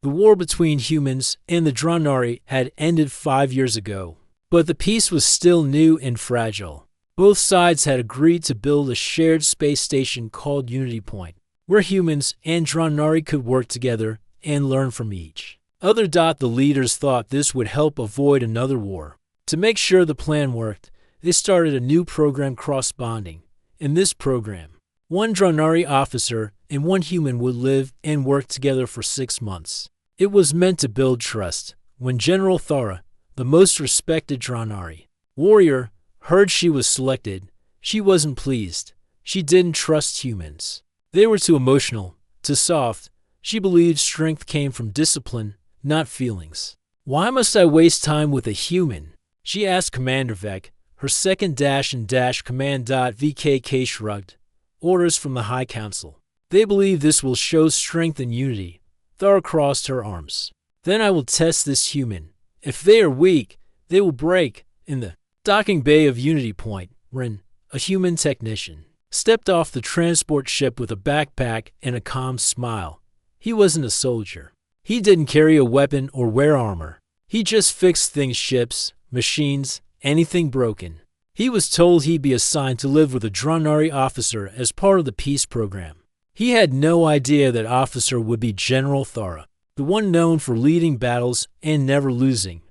The war between humans and the Dronari had ended 5 years ago, but the peace was still new and fragile. Both sides had agreed to build a shared space station called Unity Point, where humans and Dronari could work together and learn from each other. The leaders thought this would help avoid another war. To make sure the plan worked, they started a new program, cross-bonding. In this program, one Dronari officer and one human would live and work together for 6 months. It was meant to build trust. When General Thara, the most respected Dronari warrior, heard she was selected, she wasn't pleased. She didn't trust humans. They were too emotional, too soft. She believed strength came from discipline, not feelings. "Why must I waste time with a human?" she asked Commander Vec. Her second command. VKK shrugged. "Orders from the High Council. They believe this will show strength and unity." Thara crossed her arms. "Then I will test this human. If they are weak, they will break." In the docking bay of Unity Point, Rin, a human technician, stepped off the transport ship with a backpack and a calm smile. He wasn't a soldier. He didn't carry a weapon or wear armor. He just fixed things, ships, machines, anything broken. He was told he'd be assigned to live with a Dronari officer as part of the peace program. He had no idea that officer would be General Thara, the one known for leading battles and never losing.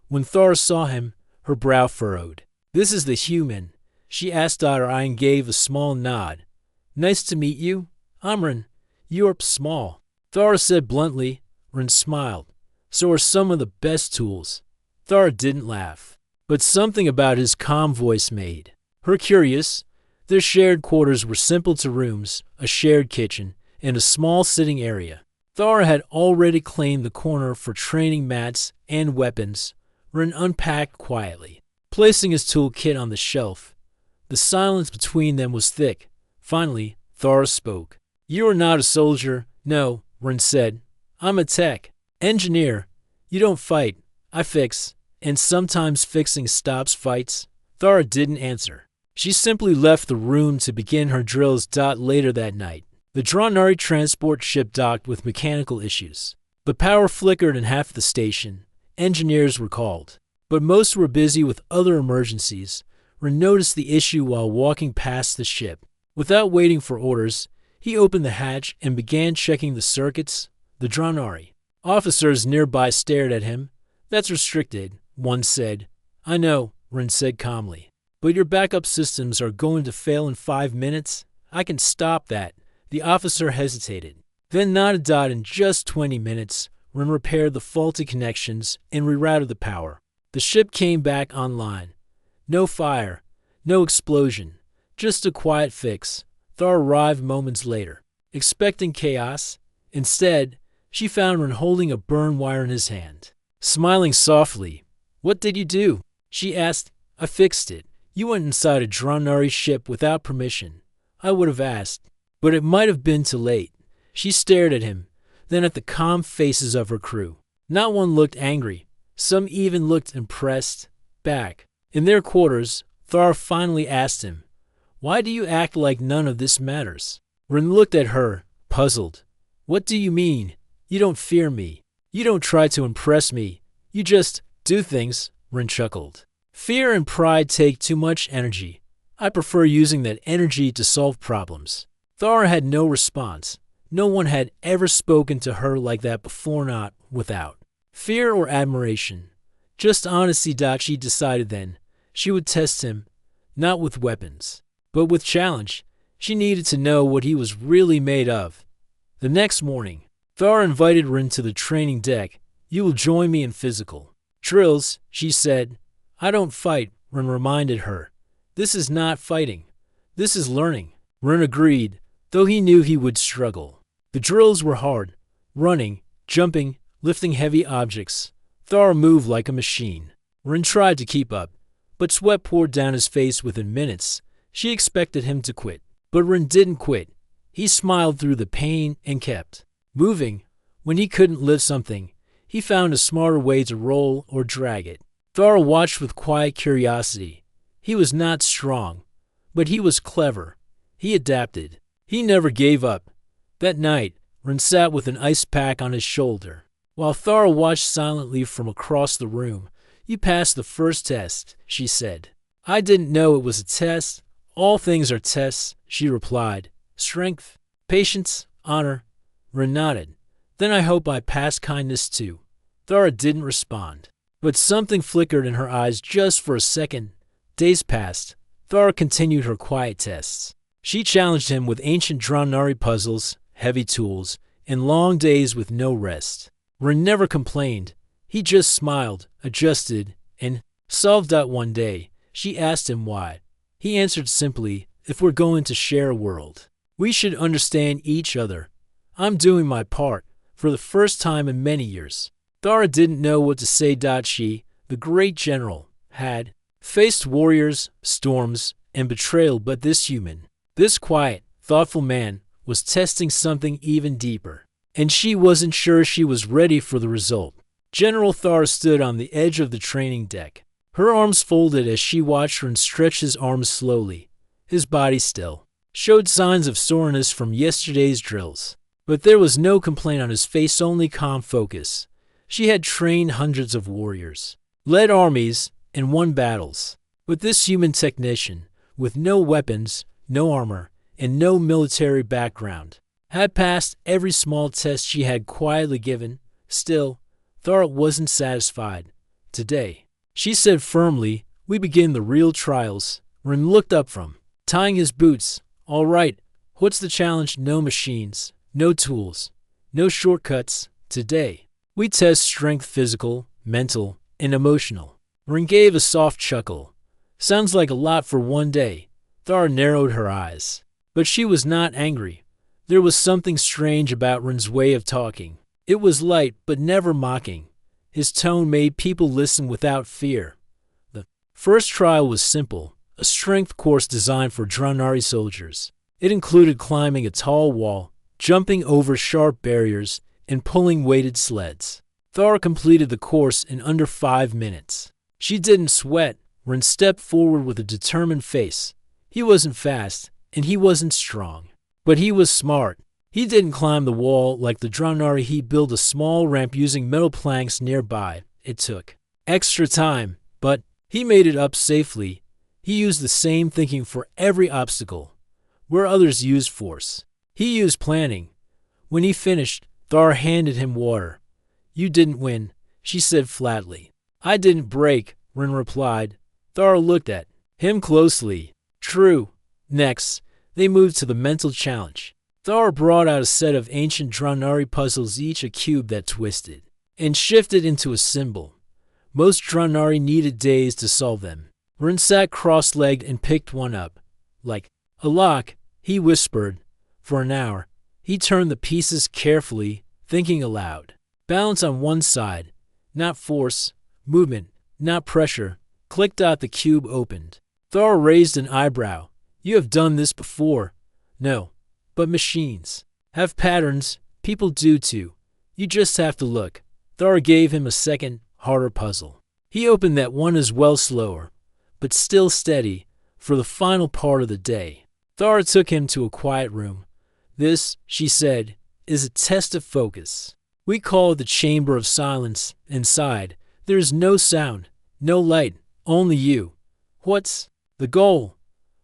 When Thara saw him, her brow furrowed. "This is the human," she asked. Ryan gave a small nod. "Nice to meet you. I'm Rin. You're small," Thara said bluntly. Rin smiled. "So are some of the best tools." Thara didn't laugh, but something about his calm voice made her curious. Their shared quarters were simple: 2 rooms, a shared kitchen, and a small sitting area. Thara had already claimed the corner for training mats and weapons. Rin unpacked quietly, placing his toolkit on the shelf. The silence between them was thick. Finally, Thara spoke. "You are not a soldier." "No," Rin said. "I'm a tech engineer. You don't fight. I fix. And sometimes fixing stops fights." Thara didn't answer. She simply left the room to begin her drills. Later that night, the Dronari transport ship docked with mechanical issues. The power flickered in half the station. Engineers were called, but most were busy with other emergencies. Rin noticed the issue while walking past the ship. Without waiting for orders, he opened the hatch and began checking the circuits. The Dronari officers nearby stared at him. "That's restricted," one said. "I know," Rin said calmly. "But your backup systems are going to fail in 5 minutes. I can stop that." The officer hesitated, then nodded. In just 20 minutes, Rin repaired the faulty connections and rerouted the power. The ship came back online. No fire, no explosion, just a quiet fix. Thara arrived moments later, expecting chaos. Instead, she found Rin holding a burn wire in his hand, smiling softly. "What did you do?" she asked. "I fixed it. You went inside a Dronari ship without permission." "I would have asked, but it might have been too late." She stared at him, then at the calm faces of her crew. Not one looked angry. Some even looked impressed. Back in their quarters, Thara finally asked him, "Why do you act like none of this matters?" Rin looked at her, puzzled. "What do you mean? You don't fear me. You don't try to impress me. You just do things," Rin chuckled. "Fear and pride take too much energy. I prefer using that energy to solve problems." Thara had no response. No one had ever spoken to her like that before, not without fear or admiration. Just honesty. She decided then. She would test him, not with weapons, but with challenge. She needed to know what he was really made of. The next morning, Thara invited Rin to the training deck. "You will join me in physical drills," she said. "I don't fight," Rin reminded her. "This is not fighting. This is learning." Rin agreed, though he knew he would struggle. The drills were hard. Running, jumping, lifting heavy objects. Thara moved like a machine. Rin tried to keep up, but sweat poured down his face within minutes. She expected him to quit, but Rin didn't quit. He smiled through the pain and kept moving. When he couldn't lift something, he found a smarter way to roll or drag it. Thara watched with quiet curiosity. He was not strong, but he was clever. He adapted. He never gave up. That night, Rin sat with an ice pack on his shoulder. While Thara watched silently from across the room. You passed the first test, she said. I didn't know it was a test. All things are tests, she replied. Strength, patience, honor. Ren nodded. Then I hope I pass kindness too. Thara didn't respond, but something flickered in her eyes just for a second. Days passed. Thara continued her quiet tests. She challenged him with ancient Dranari puzzles, heavy tools, and long days with no rest. Ren never complained. He just smiled, adjusted, and solved out one day. She asked him why. He answered simply, if we're going to share a world, we should understand each other. I'm doing my part, for the first time in many years. Thara didn't know what to say. She, the great general, had faced warriors, storms, and betrayal, but this human, this quiet, thoughtful man, was testing something even deeper. And she wasn't sure she was ready for the result. General Thara stood on the edge of the training deck. Her arms folded as she watched Ren stretch his arms slowly. His body still showed signs of soreness from yesterday's drills. But there was no complaint on his face, only calm focus. She had trained hundreds of warriors, led armies, and won battles. But this human technician, with no weapons, no armor, and no military background, had passed every small test she had quietly given. Still, Thara wasn't satisfied. Today, she said firmly, we begin the real trials. Ren looked up from tying his boots. All right, what's the challenge? No machines, no tools, no shortcuts. Today, we test strength, physical, mental, and emotional. Ren gave a soft chuckle. Sounds like a lot for one day. Thara narrowed her eyes. But she was not angry. There was something strange about Ren's way of talking. It was light, but never mocking. His tone made people listen without fear. The first trial was simple, a strength course designed for Dranari soldiers. It included climbing a tall wall, jumping over sharp barriers, and pulling weighted sleds. Thara completed the course in under 5 minutes. She didn't sweat. Ren stepped forward with a determined face. He wasn't fast, and he wasn't strong. But he was smart. He didn't climb the wall like the Dranari. He built a small ramp using metal planks nearby. It took extra time, but he made it up safely. He used the same thinking for every obstacle. Where others used force, he used planning. When he finished, Thara handed him water. You didn't win, she said flatly. I didn't break, Ren replied. Thara looked at him closely. True. Next, they moved to the mental challenge. Thara brought out a set of ancient Dranari puzzles, each a cube that twisted and shifted into a symbol. Most Dranari needed days to solve them. Ren sat cross-legged and picked one up. Like a lock, he whispered. For an hour, he turned the pieces carefully, thinking aloud. Balance on one side, not force. Movement, not pressure. Click. The cube opened. Thara raised an eyebrow. You have done this before. No, but machines have patterns. People do too. You just have to look. Thara gave him a second, harder puzzle. He opened that one as well, slower, but still steady, for the final part of the day. Thara took him to a quiet room. This, she said, is a test of focus. We call it the Chamber of Silence. Inside, there is no sound, no light, only you. What's the goal?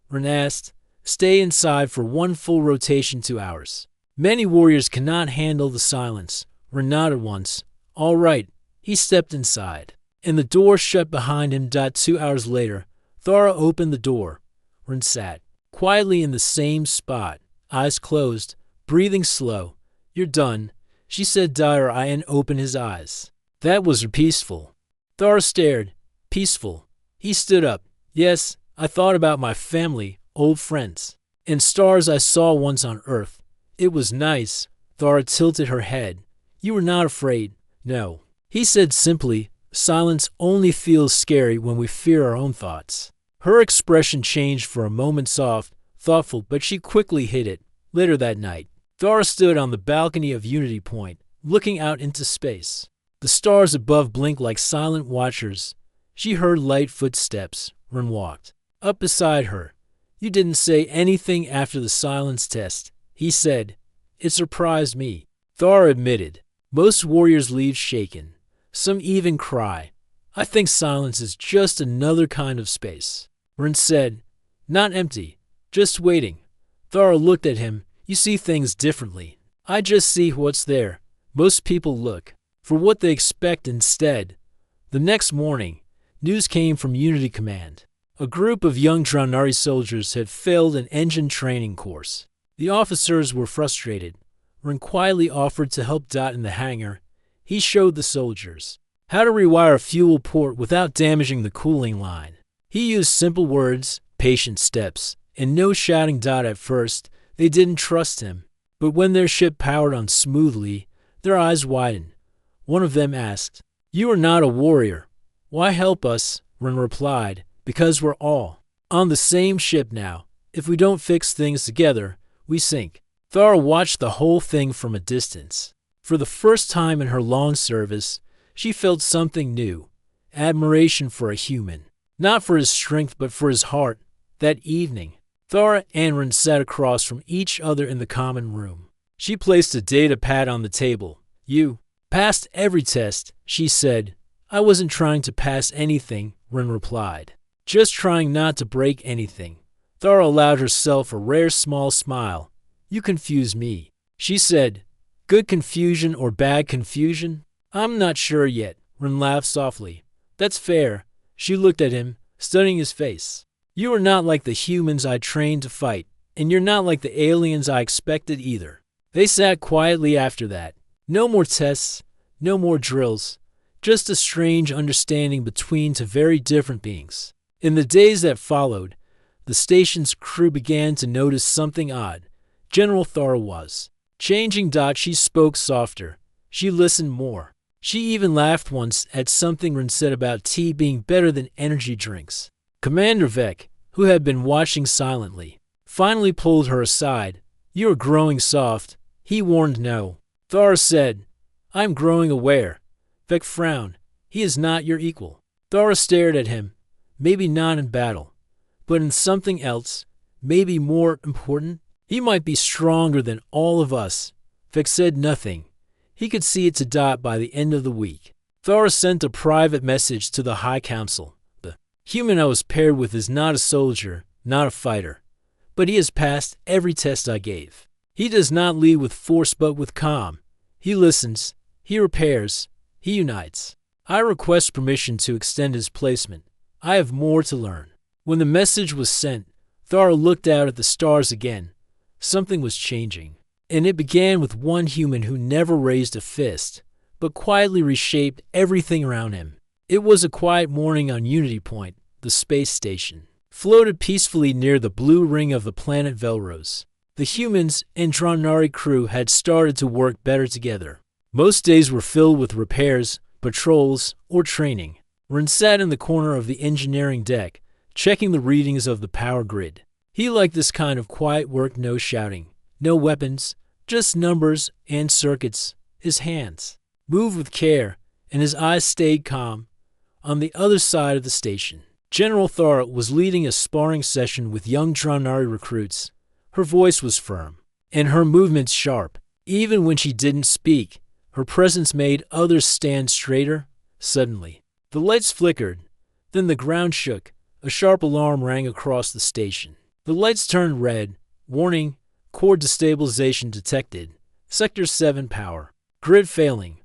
Ren asked. Stay inside for one full rotation, 2 hours. Many warriors cannot handle the silence. Ren nodded once. All right. He stepped inside, and the door shut behind him. 2 hours later, Thara opened the door. Ren sat quietly in the same spot, eyes closed, breathing slow. You're done, she said dire eye, and opened his eyes. That was peaceful. Thara stared. Peaceful. He stood up. Yes, I thought about my family, old friends, and stars I saw once on Earth. It was nice. Thara tilted her head. You were not afraid. No. He said simply, silence only feels scary when we fear our own thoughts. Her expression changed for a moment, soft, thoughtful, but she quickly hid it. Later that night, Thara stood on the balcony of Unity Point, looking out into space. The stars above blinked like silent watchers. She heard light footsteps. Ren walked up beside her. You didn't say anything after the silence test, he said. It surprised me. Thara admitted. Most warriors leave shaken. Some even cry. I think silence is just another kind of space. Rin said, not empty, just waiting. Thara looked at him. You see things differently. I just see what's there. Most people look for what they expect instead. The next morning, news came from Unity Command. A group of young Dranari soldiers had failed an engine training course. The officers were frustrated. Rin quietly offered to help Dot in the hangar. He showed the soldiers how to rewire a fuel port without damaging the cooling line. He used simple words, patient steps, and no shouting. Dot at first, they didn't trust him. But when their ship powered on smoothly, their eyes widened. One of them asked, "You are not a warrior. Why help us?" Rin replied, "Because we're all on the same ship now. If we don't fix things together, we sink." Thara watched the whole thing from a distance. For the first time in her long service, she felt something new, admiration for a human. Not for his strength, but for his heart. That evening, Thara and Rin sat across from each other in the common room. She placed a data pad on the table. "You passed every test," she said. "I wasn't trying to pass anything," Rin replied. "Just trying not to break anything." Thara allowed herself a rare small smile. "You confuse me," she said. "Good confusion or bad confusion? I'm not sure yet," Rin laughed softly. "That's fair." She looked at him, studying his face. "You are not like the humans I trained to fight, and you're not like the aliens I expected either." They sat quietly after that. No more tests, no more drills, just a strange understanding between two very different beings. In the days that followed, the station's crew began to notice something odd. General Thara was changing. She spoke softer. She listened more. She even laughed once at something Rin said about tea being better than energy drinks. Commander Vec, who had been watching silently, finally pulled her aside. "You are growing soft," he warned. "No." Thara said, "I'm growing aware." Vec frowned. "He is not your equal." Thara stared at him. "Maybe not in battle, but in something else, maybe more important. He might be stronger than all of us." Vec said nothing. He could see it to Dot by the end of the week. Thara sent a private message to the High Council. "The human I was paired with is not a soldier, not a fighter, but he has passed every test I gave. He does not lead with force but with calm. He listens, he repairs, he unites. I request permission to extend his placement. I have more to learn." When the message was sent, Thara looked out at the stars again. Something was changing, and it began with one human who never raised a fist, but quietly reshaped everything around him. It was a quiet morning on Unity Point. The space station floated peacefully near the blue ring of the planet Velros. The humans and Dranari crew had started to work better together. Most days were filled with repairs, patrols, or training. Rin sat in the corner of the engineering deck, checking the readings of the power grid. He liked this kind of quiet work. No shouting, no weapons, just numbers and circuits. His hands moved with care, and his eyes stayed calm. On the other side of the station, General Thara was leading a sparring session with young Dranari recruits. Her voice was firm, and her movements sharp. Even when she didn't speak, her presence made others stand straighter. Suddenly, the lights flickered. Then the ground shook. A sharp alarm rang across the station. The lights turned red. Warning, core destabilization detected. Sector 7 power. Grid failing.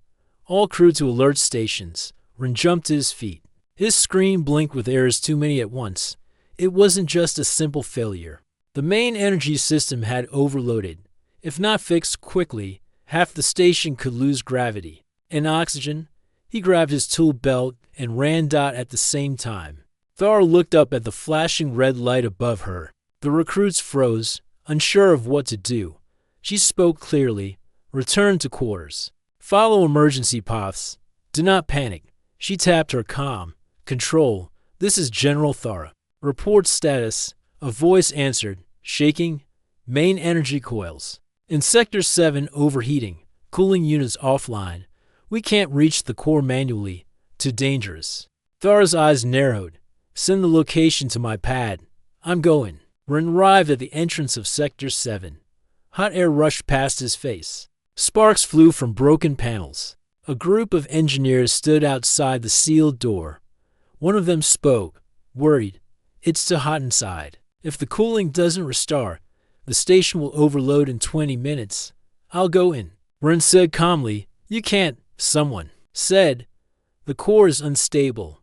All crew to alert stations. Rin jumped to his feet. His screen blinked with errors too many at once. It wasn't just a simple failure. The main energy system had overloaded. If not fixed quickly, half the station could lose gravity and oxygen. He grabbed his tool belt and ran. At the same time, Thara looked up at the flashing red light above her. The recruits froze, unsure of what to do. She spoke clearly. "Return to quarters. Follow emergency paths. Do not panic." She tapped her comm. "Control, this is General Thara. Report status." A voice answered, shaking. "Main energy coils. In Sector 7 overheating. Cooling units offline. We can't reach the core manually. Too dangerous." Thara's eyes narrowed. "Send the location to my pad. I'm going." Rin arrived at the entrance of Sector 7. Hot air rushed past his face. Sparks flew from broken panels. A group of engineers stood outside the sealed door. One of them spoke, worried. It's too hot inside. If the cooling doesn't restore, the station will overload in 20 minutes. I'll go in. Ren said calmly. You can't, someone said. The core is unstable.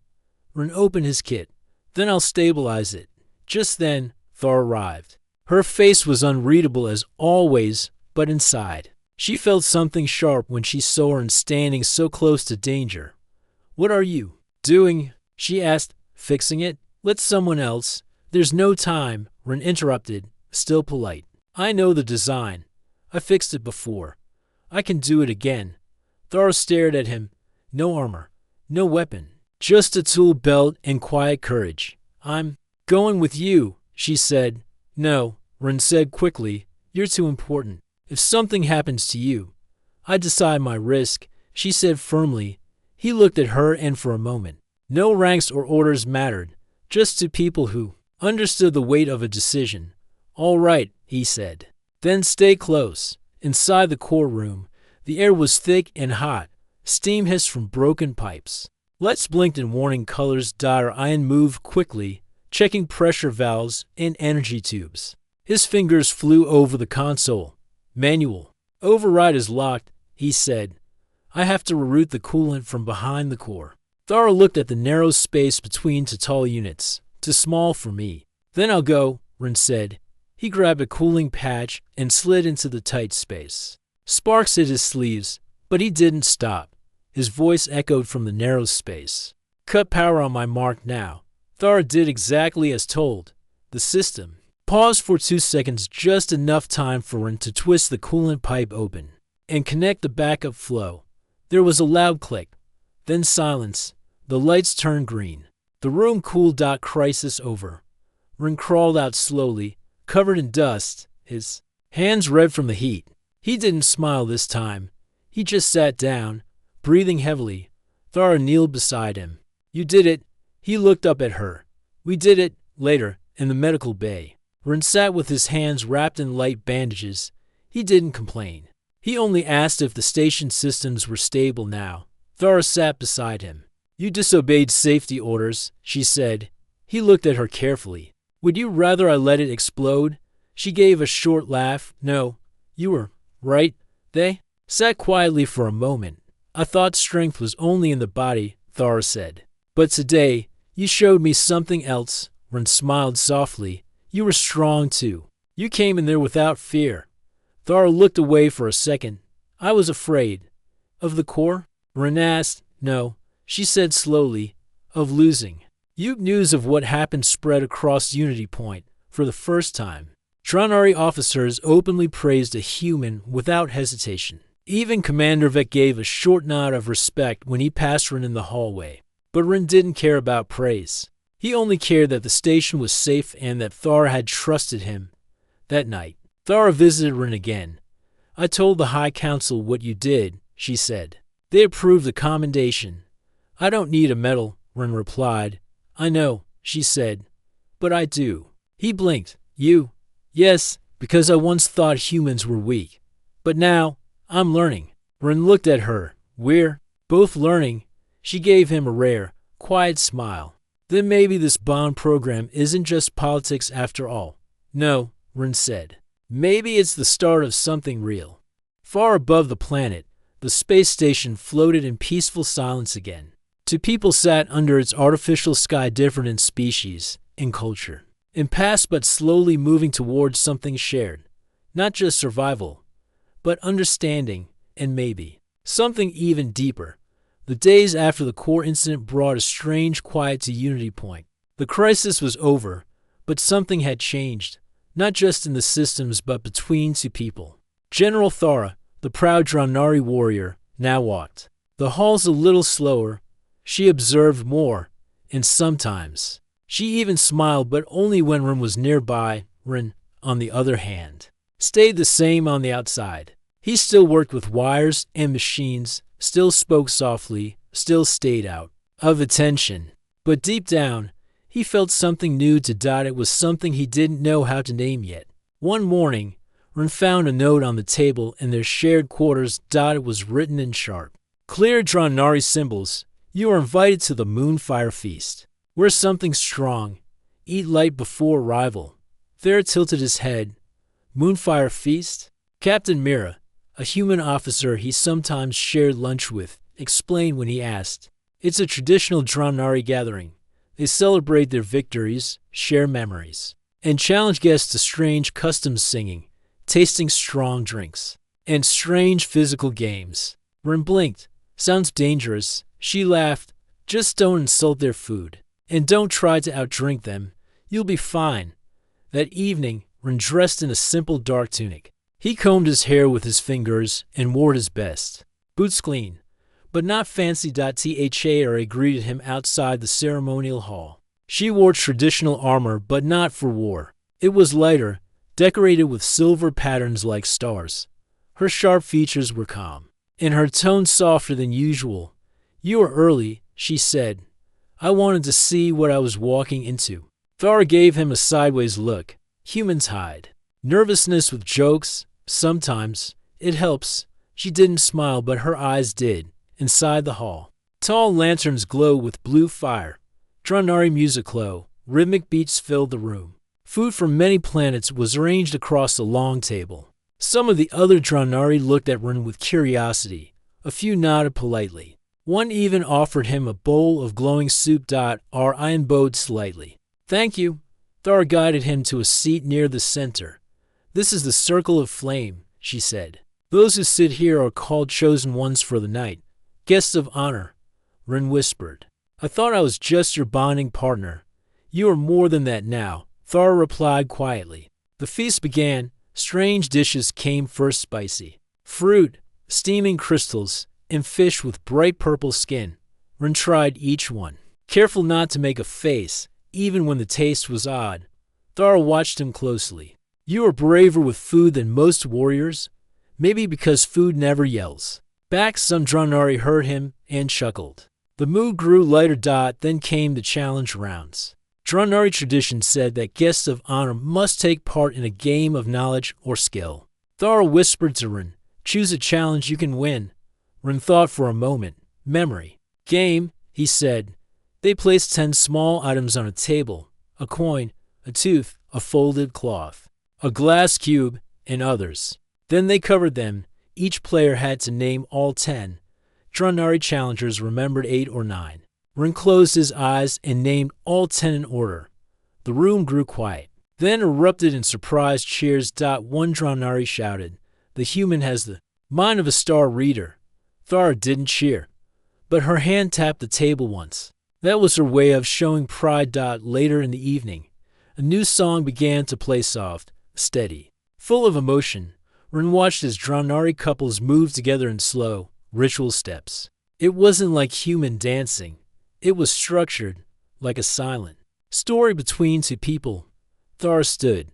Ren opened his kit. Then I'll stabilize it. Just then, Thor arrived. Her face was unreadable as always, but inside. She felt something sharp when she saw Ren standing so close to danger. What are you doing? She asked. Fixing it? Let someone else. There's no time, Ren interrupted, still polite. I know the design. I fixed it before. I can do it again. Thor stared at him. No armor, no weapon, just a tool belt and quiet courage. I'm going with you, she said. No, Ren said quickly. You're too important. If something happens to you, I decide my risk, she said firmly. He looked at her and for a moment. No ranks or orders mattered, just two people who understood the weight of a decision. All right, he said. Then stay close. Inside the core room, the air was thick and hot. Steam hissed from broken pipes. Lights blinked in warning colors. Iron moved quickly, checking pressure valves and energy tubes. His fingers flew over the console. Manual. Override is locked, he said. I have to reroute the coolant from behind the core. Thor looked at the narrow space between two tall units. Too small for me. Then I'll go, Ren said. He grabbed a cooling patch and slid into the tight space. Sparks hit his sleeves, but he didn't stop. His voice echoed from the narrow space. Cut power on my mark now. Thor did exactly as told. The system paused for 2 seconds, just enough time for Ren to twist the coolant pipe open and connect the backup flow. There was a loud click, then silence. The lights turned green. The room cooled. Crisis over. Ren crawled out slowly, covered in dust, his hands red from the heat. He didn't smile this time. He just sat down, breathing heavily. Thor kneeled beside him. You did it. He looked up at her. We did it, later, in the medical bay. Ren sat with his hands wrapped in light bandages. He didn't complain. He only asked if the station systems were stable now. Thor sat beside him. You disobeyed safety orders, she said. He looked at her carefully. Would you rather I let it explode? She gave a short laugh. No, you were right. They sat quietly for a moment. I thought strength was only in the body, Thor said. But today, you showed me something else. Ren smiled softly. You were strong too. You came in there without fear. Thor looked away for a second. I was afraid. Of the core? Ren asked. No, she said slowly. Of losing. News of what happened spread across Unity Point for the first time. Dronari officers openly praised a human without hesitation. Even Commander Vec gave a short nod of respect when he passed Ren in the hallway. But Ren didn't care about praise. He only cared that the station was safe and that Thor had trusted him. That night, Thor visited Ren again. I told the High Council what you did, she said. They approved the commendation. I don't need a medal, Ren replied. I know, she said. But I do. He blinked. You? Yes, because I once thought humans were weak. But now, I'm learning. Ren looked at her. We're both learning. She gave him a rare, quiet smile. Then maybe this bond program isn't just politics after all. No, Ren said. Maybe it's the start of something real. Far above the planet, the space station floated in peaceful silence again. Two people sat under its artificial sky, different in species, in culture, in past, but slowly moving towards something shared. Not just survival, but understanding, and maybe something even deeper. The days after the core incident brought a strange quiet to Unity Point. The crisis was over, but something had changed, not just in the systems but between two people. General Thora, the proud Dronari warrior, now walked the halls a little slower. She observed more, and sometimes she even smiled, but only when Ren was nearby. Ren, on the other hand, stayed the same on the outside. He still worked with wires and machines, still spoke softly, still stayed out of attention. But deep down, he felt something new to Dot. It was something he didn't know how to name yet. One morning, Ren found a note on the table in their shared quarters. It was written in sharp, clear Dronari symbols. You are invited to the Moonfire Feast. Wear something strong. Eat light before arrival. Thar tilted his head. Moonfire Feast? Captain Mira, a human officer he sometimes shared lunch with, explained when he asked. It's a traditional Dronari gathering. They celebrate their victories, share memories, and challenge guests to strange customs singing, tasting strong drinks, and strange physical games. Ren blinked. Sounds dangerous. She laughed. Just don't insult their food. And don't try to outdrink them. You'll be fine. That evening, Ren dressed in a simple dark tunic. He combed his hair with his fingers and wore his best. Boots clean, but not fancy. Thara greeted him outside the ceremonial hall. She wore traditional armor, but not for war. It was lighter, decorated with silver patterns like stars. Her sharp features were calm, and her tone softer than usual. You are early, she said. I wanted to see what I was walking into. Thara gave him a sideways look. Humans hide nervousness with jokes. Sometimes it helps. She didn't smile, but her eyes did. Inside the hall, tall lanterns glow with blue fire. Dronari music glow. Rhythmic beats filled the room. Food from many planets was arranged across a long table. Some of the other Dronari looked at Ren with curiosity. A few nodded politely. One even offered him a bowl of glowing soup. Ian bowed slightly. Thank you. Thara guided him to a seat near the center. This is the Circle of Flame, she said. Those who sit here are called Chosen Ones for the night. Guests of honor, Ren whispered. I thought I was just your bonding partner. You are more than that now, Thara replied quietly. The feast began. Strange dishes came first, spicy fruit, steaming crystals, and fish with bright purple skin. Ren tried each one, careful not to make a face, even when the taste was odd. Thara watched him closely. You are braver with food than most warriors, maybe because food never yells. Back, some Dronari heard him and chuckled. The mood grew lighter. Then came the challenge rounds. Dronari tradition said that guests of honor must take part in a game of knowledge or skill. Thara whispered to Ren, choose a challenge you can win. Ren thought for a moment. Memory. Game, he said. They placed 10 small items on a table. A coin, a tooth, a folded cloth, a glass cube, and others. Then they covered them. Each player had to name all 10. Dronari challengers remembered 8 or 9. Ren closed his eyes and named all 10 in order. The room grew quiet, then erupted in surprised cheers. One Dronari shouted, the human has the mind of a star reader. Thara didn't cheer, but her hand tapped the table once. That was her way of showing pride. Later in the evening, a new song began to play, soft, steady, full of emotion. Ren watched as Dronari couples moved together in slow, ritual steps. It wasn't like human dancing. It was structured, like a silent story between two people. Thara stood.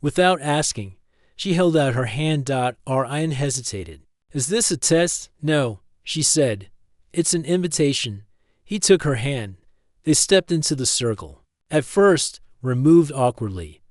Without asking, she held out her hand. Ian hesitated. Is this a test? No, she said. It's an invitation. He took her hand. They stepped into the circle. At first, Ren moved awkwardly,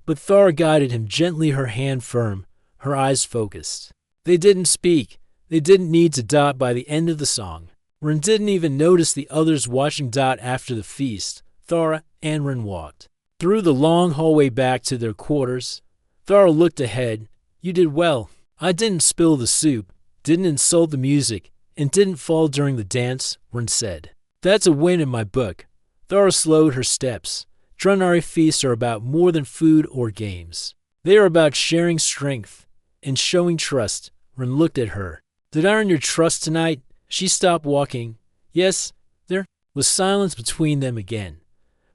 but Thara guided him gently, her hand firm, her eyes focused. They didn't speak. They didn't need to. By the end of the song, Ren didn't even notice the others watching. After the feast, Thara and Ren walked through the long hallway back to their quarters. Thara looked ahead. You did well. I didn't spill the soup, didn't insult the music, and didn't fall during the dance, Ren said. That's a win in my book. Thara slowed her steps. Dronari feasts are about more than food or games. They are about sharing strength and showing trust. Ren looked at her. Did I earn your trust tonight? She stopped walking. Yes, there was silence between them again.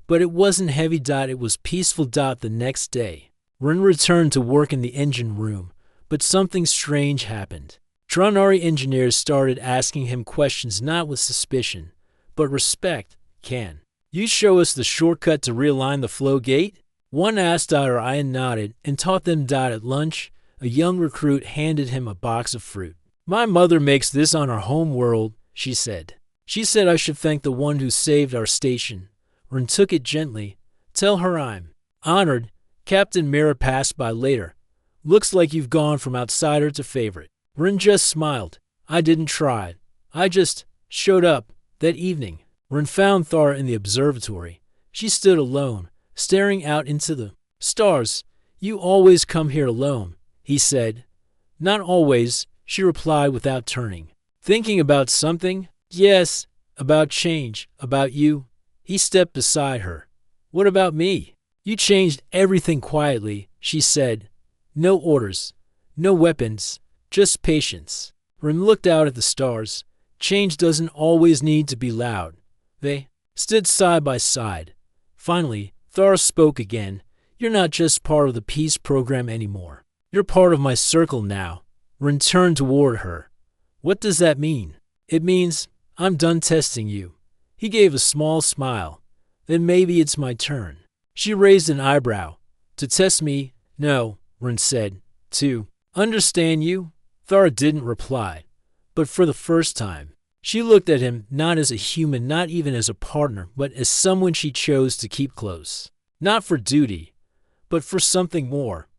But it wasn't heavy. It was peaceful. The next day, Ren returned to work in the engine room, but something strange happened. Dronari engineers started asking him questions, not with suspicion, but respect. Can you show us the shortcut to realign the flow gate? One asked. Ian nodded and taught them. At lunch, a young recruit handed him a box of fruit. My mother makes this on our home world, she said. She said I should thank the one who saved our station. Ren took it gently. Tell her I'm honored. Captain Mira passed by later. Looks like you've gone from outsider to favorite. Rin just smiled. I didn't try. I just showed up that evening. Rin found Thara in the observatory. She stood alone, staring out into the stars. You always come here alone, he said. Not always, she replied without turning. Thinking about something? Yes, about change, about you. He stepped beside her. What about me? You changed everything quietly, she said. No orders, no weapons, just patience. Rin looked out at the stars. Change doesn't always need to be loud. They stood side by side. Finally, Thara spoke again. You're not just part of the peace program anymore. You're part of my circle now. Rin turned toward her. What does that mean? It means I'm done testing you. He gave a small smile. Then maybe it's my turn. She raised an eyebrow. To test me? No, Rin said. To understand you? Thara didn't reply. But for the first time, she looked at him not as a human, not even as a partner, but as someone she chose to keep close. Not for duty, but for something more.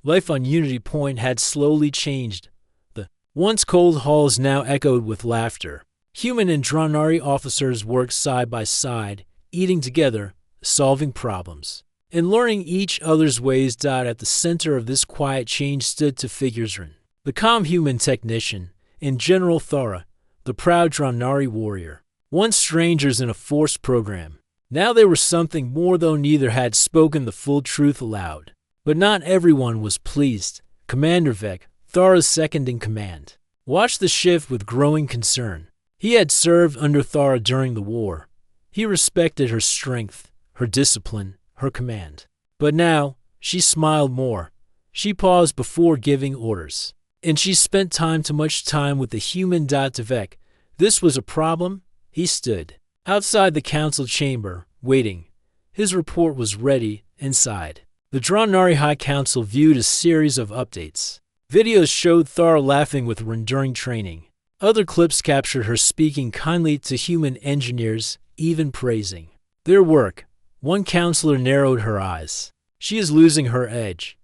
Life on Unity Point had slowly changed. The once cold halls now echoed with laughter. Human and Dronari officers worked side by side, eating together, solving problems, and learning each other's ways. At the center of this quiet change stood two figures: Rin, the calm human technician, and General Thara, the proud Dronari warrior. Once strangers in a forced program, now they were something more, though neither had spoken the full truth aloud. But not everyone was pleased. Commander Vec, Thara's second in command, watched the shift with growing concern. He had served under Thara during the war. He respected her strength, her discipline, her command. But now, she smiled more. She paused before giving orders. And she spent too much time with the human. To Vec, this was a problem. He stood outside the council chamber, waiting. His report was ready inside. The Dronari High Council viewed a series of updates. Videos showed Thara laughing with Rin during training. Other clips captured her speaking kindly to human engineers, even praising their work. One counselor narrowed her eyes. She is losing her edge.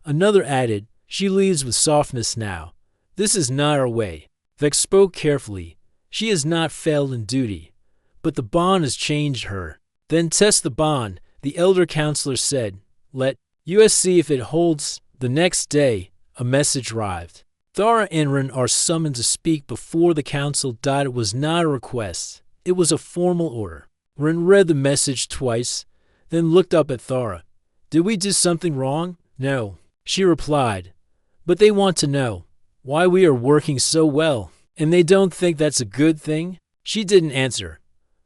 Another added, she leads with softness now. This is not our way. Vec spoke carefully. She has not failed in duty, but the bond has changed her. Then test the bond, the elder counselor said. Let us see if it holds. The next day, a message arrived. Thara and Rin are summoned to speak before the council. It was not a request. It was a formal order. Rin read the message twice, then looked up at Thara. Did we do something wrong? No, she replied. But they want to know why we are working so well, and they don't think that's a good thing? She didn't answer.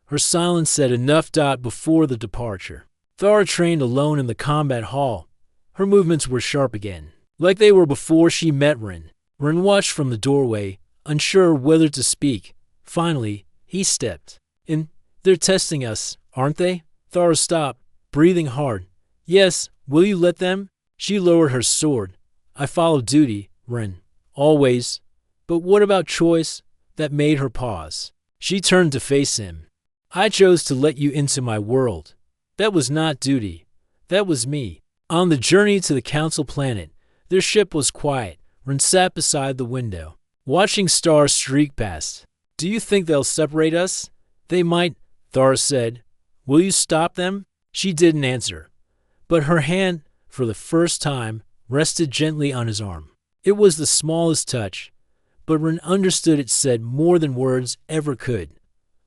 Her silence said enough. Before the departure, Thara trained alone in the combat hall. Her movements were sharp again, like they were before she met Rin. Rin watched from the doorway, unsure whether to speak. Finally, he stepped in. They're testing us, aren't they? Thara stopped, breathing hard. Yes, will you let them? She lowered her sword. I follow duty, Rin. Always. But what about choice? That made her pause. She turned to face him. I chose to let you into my world. That was not duty. That was me. On the journey to the council planet, their ship was quiet. Rin sat beside the window, watching stars streak past. Do you think they'll separate us? They might, Thara said. Will you stop them? She didn't answer, but her hand, for the first time, rested gently on his arm. It was the smallest touch, but Rin understood it said more than words ever could.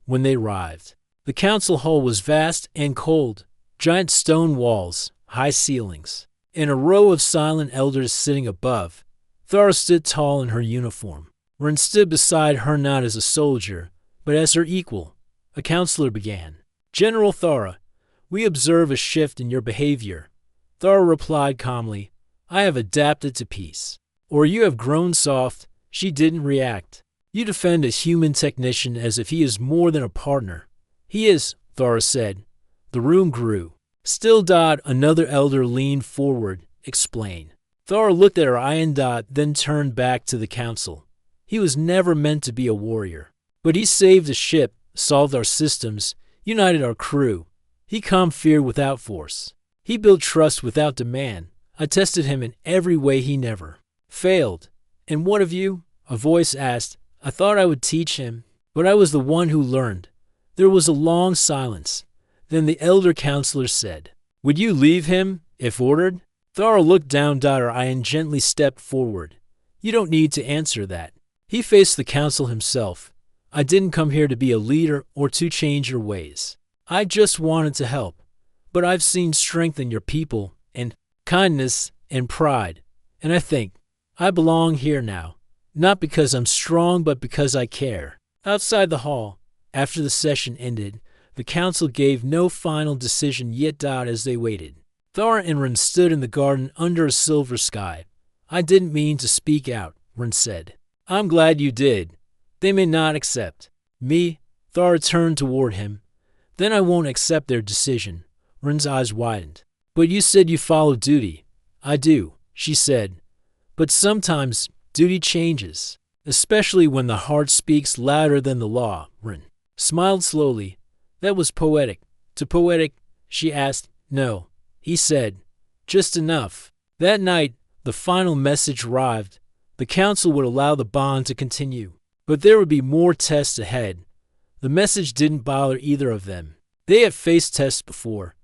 When they arrived, the council hall was vast and cold. Giant stone walls, high ceilings, and a row of silent elders sitting above. Thara stood tall in her uniform. Rin stood beside her not as a soldier, but as her equal. A counselor began. General Thara, we observe a shift in your behavior. Thara replied calmly, I have adapted to peace. Or you have grown soft. She didn't react. You defend a human technician as if he is more than a partner. He is, Thara said. The room grew. Still. Another elder leaned forward, explained. Thara looked at her then turned back to the council. He was never meant to be a warrior. But he saved a ship, solved our systems, united our crew. He calmed fear without force. He built trust without demand. I tested him in every way he never failed. And what of you? A voice asked. I thought I would teach him, but I was the one who learned. There was a long silence. Then the elder counselor said, Would you leave him, if ordered? Thara looked down her eye and gently stepped forward. You don't need to answer that. He faced the council himself. I didn't come here to be a leader or to change your ways. I just wanted to help. But I've seen strength in your people, and kindness and pride. And I think I belong here now. Not because I'm strong, but because I care. Outside the hall, after the session ended, the council gave no final decision yet. As they waited, Thara and Rin stood in the garden under a silver sky. I didn't mean to speak out, Rin said. I'm glad you did. They may not accept me. Thara turned toward him. Then I won't accept their decision. Rin's eyes widened. But you said you follow duty. I do, she said. But sometimes duty changes, especially when the heart speaks louder than the law. Rin smiled slowly. That was poetic. Too poetic? She asked. No, he said. Just enough. That night, the final message arrived. The council would allow the bond to continue, but there would be more tests ahead. The message didn't bother either of them. They had faced tests before.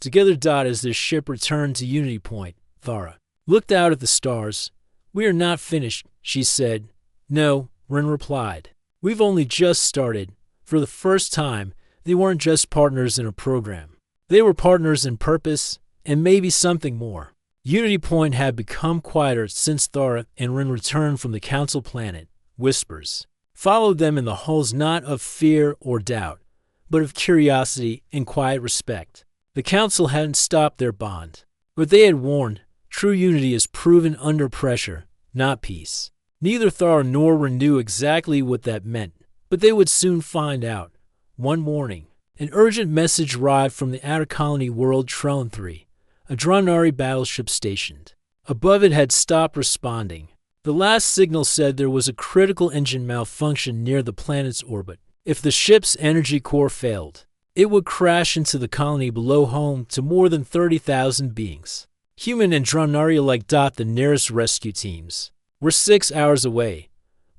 Together, as their ship returned to Unity Point, Thara looked out at the stars. We are not finished, she said. No, Rin replied. We've only just started. For the first time, they weren't just partners in a program. They were partners in purpose, and maybe something more. Unity Point had become quieter since Thara and Rin returned from the council planet. Whispers followed them in the halls, not of fear or doubt, but of curiosity and quiet respect. The council hadn't stopped their bond, but they had warned, true unity is proven under pressure, not peace. Neither Thara nor Rin knew exactly what that meant, but they would soon find out. One morning, an urgent message arrived from the outer colony world Trellin 3, a Dronari battleship stationed. Above it had stopped responding. The last signal said there was a critical engine malfunction near the planet's orbit. If the ship's energy core failed, it would crash into the colony below, home to more than 30,000 beings. Human and Dronari alike. The nearest rescue teams were 6 hours away,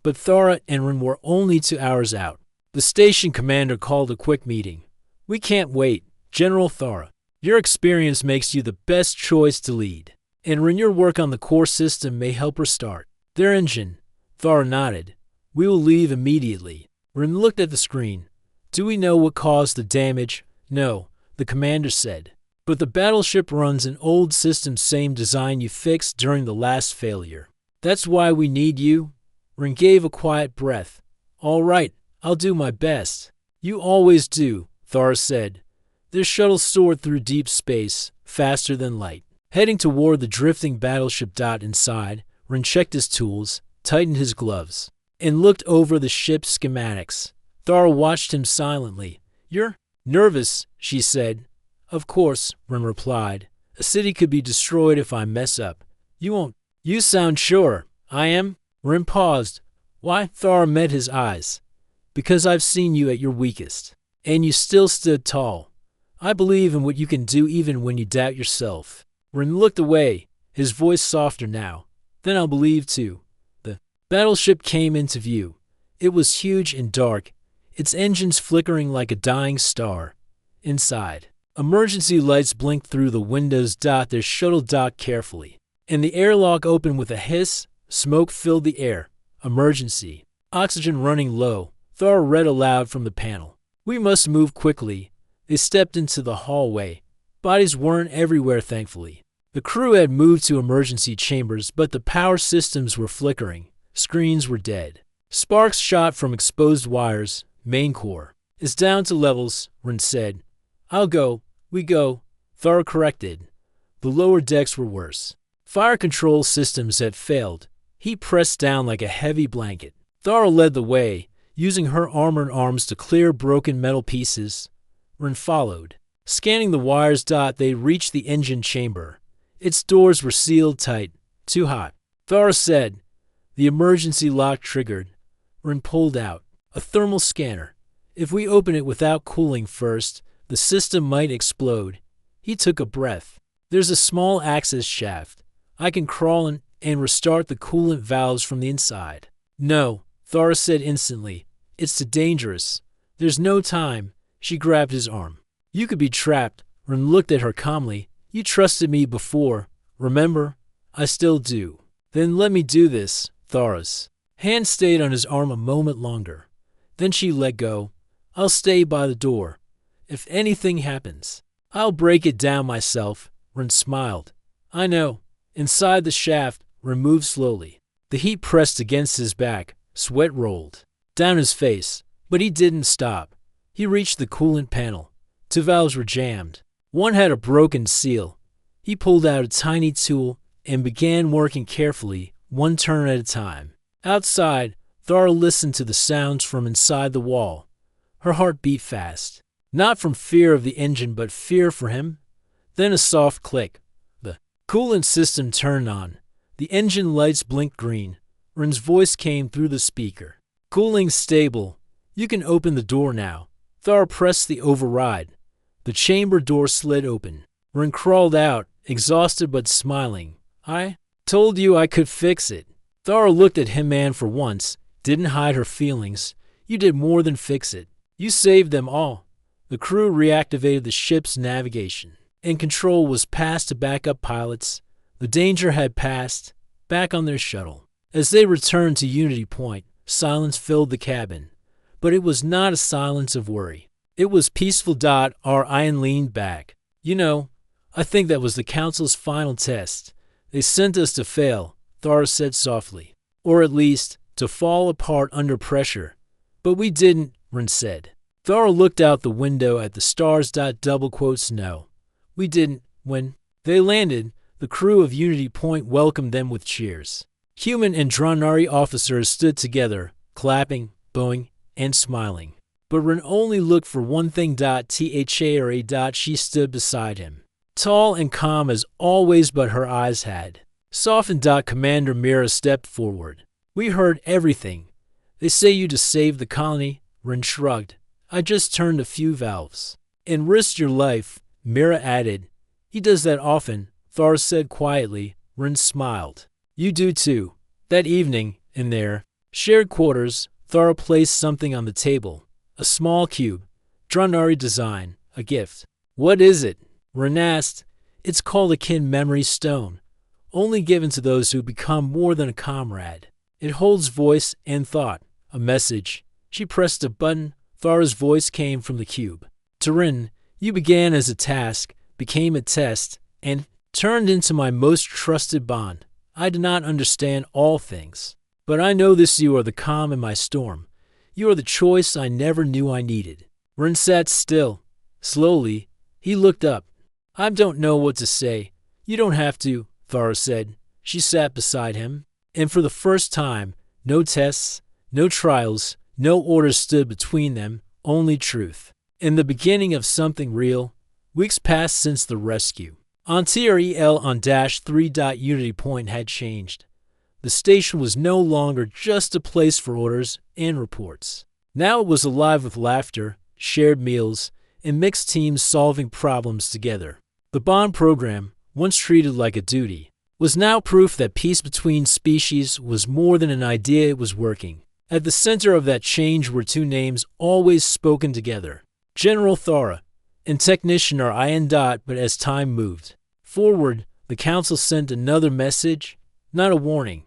but Thara and Rin were only 2 hours out. The station commander called a quick meeting. We can't wait, General Thara. Your experience makes you the best choice to lead. And Rin, your work on the core system may help restart their engine. Thara nodded. We will leave immediately. Rin looked at the screen. Do we know what caused the damage? No, the commander said. But the battleship runs an old system, same design you fixed during the last failure. That's why we need you. Rin gave a quiet breath. All right, I'll do my best. You always do, Thara said. Their shuttle soared through deep space, faster than light. Heading toward the drifting battleship. Inside, Rin checked his tools, tightened his gloves, and looked over the ship's schematics. Thara watched him silently. You're nervous, she said. Of course, Rin replied. A city could be destroyed if I mess up. You won't. You sound sure. I am? Rin paused. Why? Thara met his eyes. Because I've seen you at your weakest, and you still stood tall. I believe in what you can do even when you doubt yourself. Rin looked away, his voice softer now. Then I'll believe too. The battleship came into view. It was huge and dark, its engines flickering like a dying star. Inside, emergency lights blinked through the windows. Their shuttle docked carefully, and the airlock opened with a hiss. Smoke filled the air. Emergency. Oxygen running low. Thara read aloud from the panel. We must move quickly. They stepped into the hallway. Bodies weren't everywhere, thankfully. The crew had moved to emergency chambers, but the power systems were flickering. Screens were dead. Sparks shot from exposed wires. Main core is down to levels, Rin said. I'll go. We go. Thara corrected. The lower decks were worse. Fire control systems had failed. Heat pressed down like a heavy blanket. Thara led the way, using her armored arms to clear broken metal pieces. Rin followed. Scanning the wires. They reached the engine chamber. Its doors were sealed tight. Too hot. Thara said. The emergency lock triggered. Rin pulled out a thermal scanner. If we open it without cooling first, the system might explode. He took a breath. There's a small access shaft. I can crawl in and restart the coolant valves from the inside. No, Thara said instantly. It's too dangerous. There's no time. She grabbed his arm. You could be trapped. Ren looked at her calmly. You trusted me before. Remember? I still do. Then let me do this. Thara's hand stayed on his arm a moment longer. Then she let go. I'll stay by the door. If anything happens, I'll break it down myself. Ren smiled. I know. Inside the shaft, Ren moved slowly. The heat pressed against his back. Sweat rolled down his face, but he didn't stop. He reached the coolant panel. Two valves were jammed. One had a broken seal. He pulled out a tiny tool and began working carefully, one turn at a time. Outside, Thara listened to the sounds from inside the wall. Her heart beat fast. Not from fear of the engine, but fear for him. Then a soft click. The coolant system turned on. The engine lights blinked green. Ren's voice came through the speaker. Cooling's stable. You can open the door now. Thara pressed the override. The chamber door slid open. Ren crawled out, exhausted but smiling. I told you I could fix it. Thara looked at him, and for once, didn't hide her feelings. You did more than fix it. You saved them all. The crew reactivated the ship's navigation, and control was passed to backup pilots. The danger had passed, back on their shuttle. As they returned to Unity Point, silence filled the cabin. But it was not a silence of worry. It was peaceful. Ryan leaned back. You know, I think that was the Council's final test. They sent us to fail, Thara said softly. Or at least, to fall apart under pressure. But we didn't, Ren said. Thara looked out the window at the stars. No. We didn't. When they landed, the crew of Unity Point welcomed them with cheers. Human and Dronari officers stood together, clapping, bowing, and smiling. But Ren only looked for one thing. She stood beside him. Tall and calm as always, but her eyes had softened. Commander Mira stepped forward. We heard everything. They say you to save the colony. Ren shrugged. I just turned a few valves. And risked your life, Mira added. He does that often, Thara said quietly. Ren smiled. You do too. That evening, in their shared quarters, Thara placed something on the table. A small cube. Dronari design. A gift. What is it? Ren asked. It's called a kin memory stone. Only given to those who become more than a comrade. It holds voice and thought. A message. She pressed a button. Thara's voice came from the cube. To Ren, you began as a task, became a test, and turned into my most trusted bond. I do not understand all things, but I know this: you are the calm in my storm. You are the choice I never knew I needed. Ren sat still. Slowly, he looked up. I don't know what to say. You don't have to, Thara said. She sat beside him, and for the first time, no tests, no trials, no orders stood between them, only truth. In the beginning of something real. Weeks passed since the rescue. On TREL on -3. Unity Point had changed. The station was no longer just a place for orders and reports. Now it was alive with laughter, shared meals, and mixed teams solving problems together. The bond program, once treated like a duty, was now proof that peace between species was more than an idea. It was working. At the center of that change were two names always spoken together: General Thara and Technician Ryan. But as time moved forward, the Council sent another message, not a warning,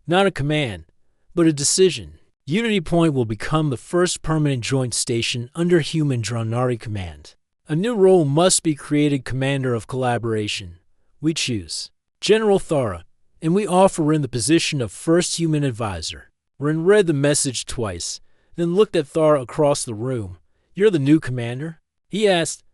not a command, but a decision. Unity Point will become the first permanent joint station under human Dronari command. A new role must be created: Commander of Collaboration. We choose General Thara, and we offer in the position of first human advisor. Ren read the message twice, then looked at Thara across the room. You're the new commander? He asked,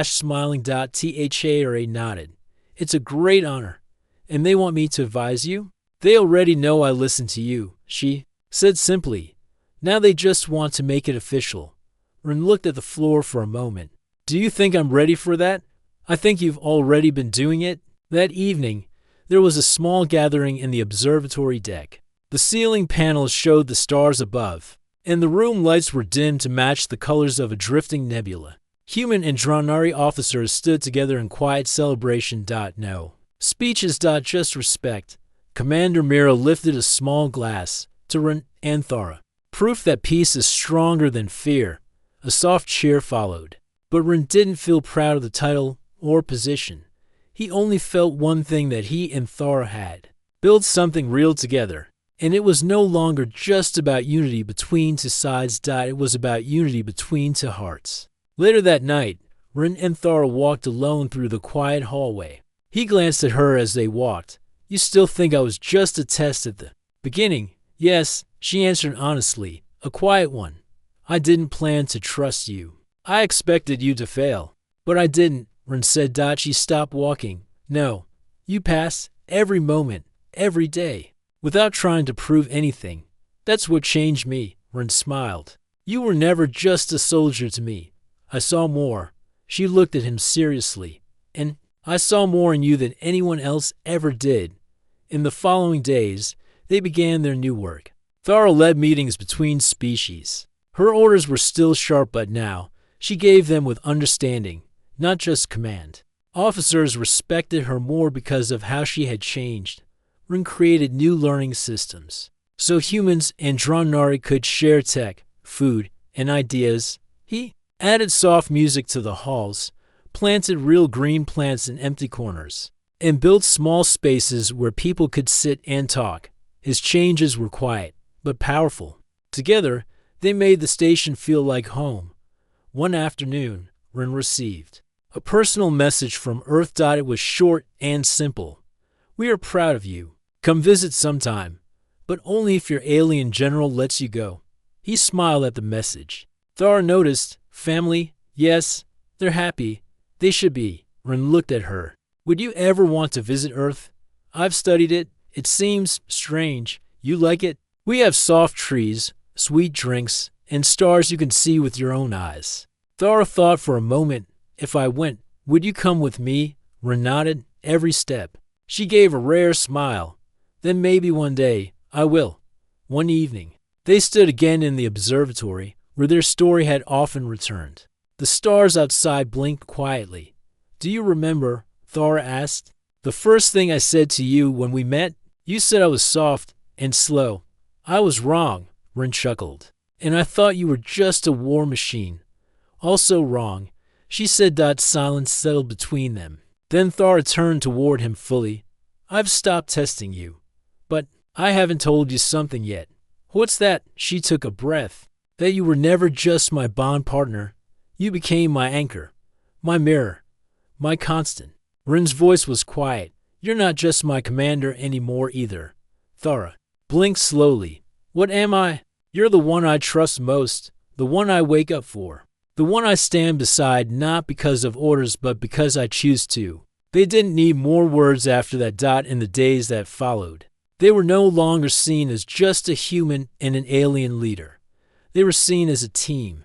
smiling. Thara nodded. It's a great honor. And they want me to advise you? They already know I listen to you, she said simply. Now they just want to make it official. Ren looked at the floor for a moment. Do you think I'm ready for that? I think you've already been doing it. That evening, there was a small gathering in the observatory deck. The ceiling panels showed the stars above, and the room lights were dimmed to match the colors of a drifting nebula. Human and Dronari officers stood together in quiet celebration. No speeches. Just respect. Commander Mira lifted a small glass to Ren and Thara. Proof that peace is stronger than fear. A soft cheer followed. But Ren didn't feel proud of the title or position. He only felt one thing that he and Thara had. Build something real together. And it was no longer just about unity between two sides. It was about unity between two hearts. Later that night, Ren and Thara walked alone through the quiet hallway. He glanced at her as they walked. You still think I was just a test at the beginning? Yes, she answered honestly, a quiet one. I didn't plan to trust you. I expected you to fail. But I didn't, Ren said. She stopped walking. No, you pass every moment, every day, without trying to prove anything. That's what changed me, Ren smiled. You were never just a soldier to me. I saw more. She looked at him seriously. And I saw more in you than anyone else ever did. In the following days, they began their new work. Thara led meetings between species. Her orders were still sharp, but now she gave them with understanding, not just command. Officers respected her more because of how she had changed. Ren created new learning systems, so humans and Dronari could share tech, food, and ideas. He added soft music to the halls, planted real green plants in empty corners, and built small spaces where people could sit and talk. His changes were quiet, but powerful. Together, they made the station feel like home. One afternoon, Ren received a personal message from Earth. It was short and simple. We are proud of you. Come visit sometime, but only if your alien general lets you go. He smiled at the message. Thara noticed. Family, yes, they're happy. They should be. Ren looked at her. Would you ever want to visit Earth? I've studied it. It seems strange. You like it? We have soft trees, sweet drinks, and stars you can see with your own eyes. Thara thought for a moment. If I went, would you come with me? Ren nodded. Every step. She gave a rare smile. Then maybe one day, I will. One evening, they stood again in the observatory, where their story had often returned. The stars outside blinked quietly. Do you remember? Thara asked. The first thing I said to you when we met? You said I was soft and slow. I was wrong, Ren chuckled. And I thought you were just a war machine. Also wrong. She said. Silence settled between them. Then Thara turned toward him fully. I've stopped testing you. But I haven't told you something yet. What's that? She took a breath. That you were never just my bond partner. You became my anchor, my mirror, my constant. Ren's voice was quiet. You're not just my commander anymore either. Thara blinked slowly. What am I? You're the one I trust most, the one I wake up for, the one I stand beside not because of orders but because I choose to. They didn't need more words after that. In the days that followed. They were no longer seen as just a human and an alien leader. They were seen as a team,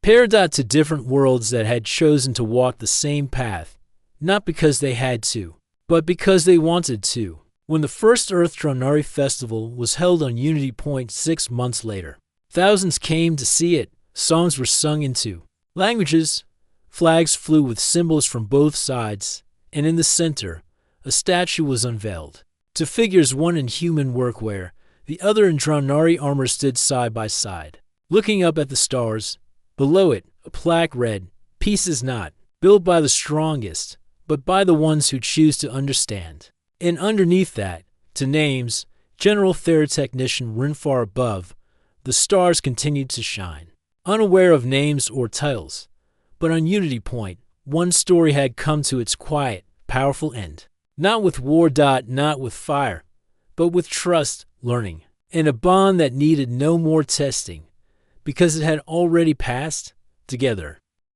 paired to different worlds that had chosen to walk the same path, not because they had to, but because they wanted to. When the first Earth Dronari Festival was held on Unity Point 6 months later, thousands came to see it. Songs were sung into languages, flags flew with symbols from both sides, and in the center, a statue was unveiled. Two figures, one in human workwear, the other in Dronari armor, stood side by side, looking up at the stars. Below it, a plaque read, "Peace is not built by the strongest, but by the ones who choose to understand." And underneath that, to names, General Theratechnician Rinfar above, the stars continued to shine, unaware of names or titles. But on Unity Point, one story had come to its quiet, powerful end. Not with war. Not with fire, but with trust, learning, and a bond that needed no more testing, because it had already passed together.